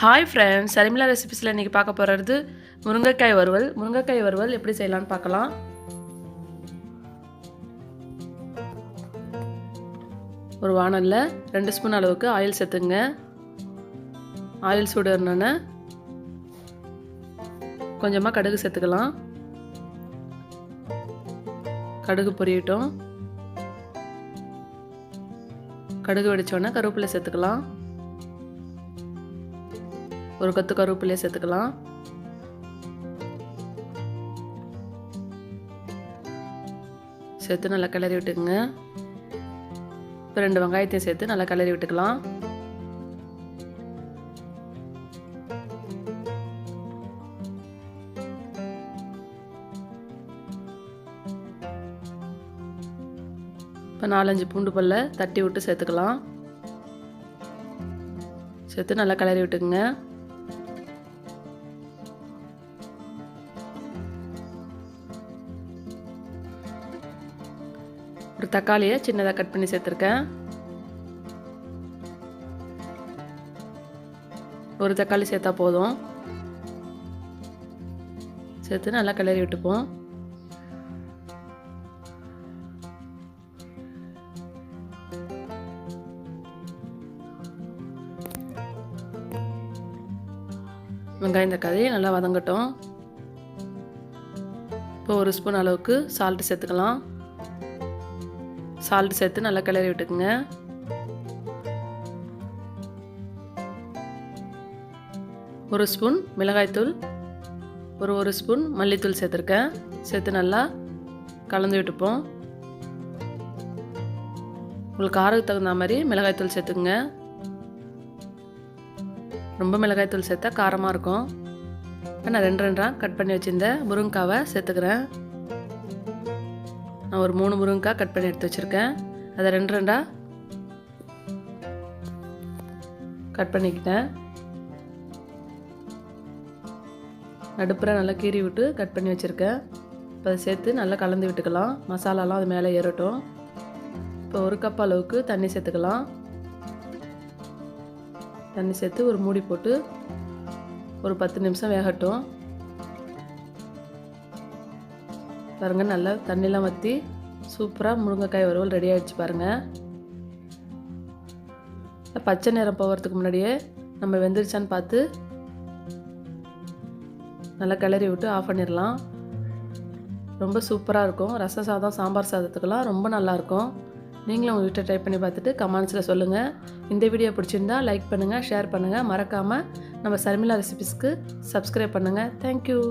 Hi friends, சரிமிலா ரெசிபிஸில் இன்றைக்கி பார்க்க போகிறது முருங்கைக்காய் வறுவல். முருங்கைக்காய் வறுவல் எப்படி செய்யலான்னு பார்க்கலாம். ஒரு வானலில் 2 ஸ்பூன் அளவுக்கு ஆயில் சேர்த்துங்க. ஆயில் சூடுனோன்னே கொஞ்சமாக கடுகு சேர்த்துக்கலாம். கடுகு பொரியட்டும். கடுகு வெடித்தோடனே கருவேப்பிலை சேர்த்துக்கலாம். ஒரு கொத்து கருவேப்பிலையை சேர்த்துக்கலாம். சேர்த்து நல்லா கிளறி விட்டுக்குங்க. இப்போ 2 வெங்காயத்தையும் சேர்த்து நல்லா கிளறி விட்டுக்கலாம். இப்போ 4-5 பூண்டு பல்லை தட்டி விட்டு சேர்த்துக்கலாம். சேர்த்து நல்லா கிளறி விட்டுக்குங்க. ஒரு தக்காளியை சின்னதாக கட் பண்ணி சேர்த்துருக்கேன். ஒரு தக்காளி சேர்த்தா போதும். சேர்த்து நல்லா கிளறி விட்டுப்போம். வெங்காயம் தக்காளி நல்லா வதங்கட்டும். இப்போ 1 ஸ்பூன் அளவுக்கு சால்ட் சேர்த்துக்கலாம். சால்ட் சேர்த்து நல்லா கிளறி விட்டுக்குங்க. ஒரு ஸ்பூன் மிளகாய்த்தூள், ஒரு ஸ்பூன் மல்லித்தூள் சேர்த்துருக்கேன். சேர்த்து நல்லா கலந்து விட்டுப்போம். உங்களுக்கு காரத்துக்கு தகுந்த மாதிரி மிளகாய்த்தூள் சேர்த்துக்குங்க. ரொம்ப மிளகாய்த்தூள் சேர்த்தா காரமாக இருக்கும். இப்போ நான் 2 கட் பண்ணி வச்சுருந்த முருங்கைக்காவை சேர்த்துக்கிறேன். நான் ஒரு 3 முருங்கைக்காய் கட் பண்ணி எடுத்து வச்சுருக்கேன். அதை 2 கட் பண்ணிக்கிட்டேன். நடுப்புற நல்லா கீறி விட்டு கட் பண்ணி வச்சுருக்கேன். இப்போ அதை சேர்த்து நல்லா கலந்து விட்டுக்கலாம். மசாலாலாம் அது மேலே ஏறட்டும். இப்போ 1 கப் அளவுக்கு தண்ணி சேர்த்துக்கலாம். தண்ணி சேர்த்து ஒரு மூடி போட்டு ஒரு 10 நிமிஷம் வேகட்டும். பாருங்கள், நல்லா தண்ணிலாம் வற்றி சூப்பராக முருங்கைக்காய் வறுவல் ரெடி ஆகிடுச்சு பாருங்கள். பச்சை நிறம் போகிறதுக்கு முன்னாடியே நம்ம வெந்துருச்சான்னு பார்த்து நல்லா கிளறி விட்டு ஆஃப் பண்ணிடலாம். ரொம்ப சூப்பராக இருக்கும். ரசம் சாதம், சாம்பார் சாதத்துக்கெல்லாம் ரொம்ப நல்லாயிருக்கும். நீங்களும் உங்கள் வீட்டை ட்ரை பண்ணி பார்த்துட்டு கமெண்ட்ஸில் சொல்லுங்கள். இந்த வீடியோ பிடிச்சிருந்தா லைக் பண்ணுங்கள், ஷேர் பண்ணுங்கள். மறக்காமல் நம்ம சரிமிலா ரெசிபிஸ்க்கு சப்ஸ்கிரைப் பண்ணுங்கள். தேங்க்யூ.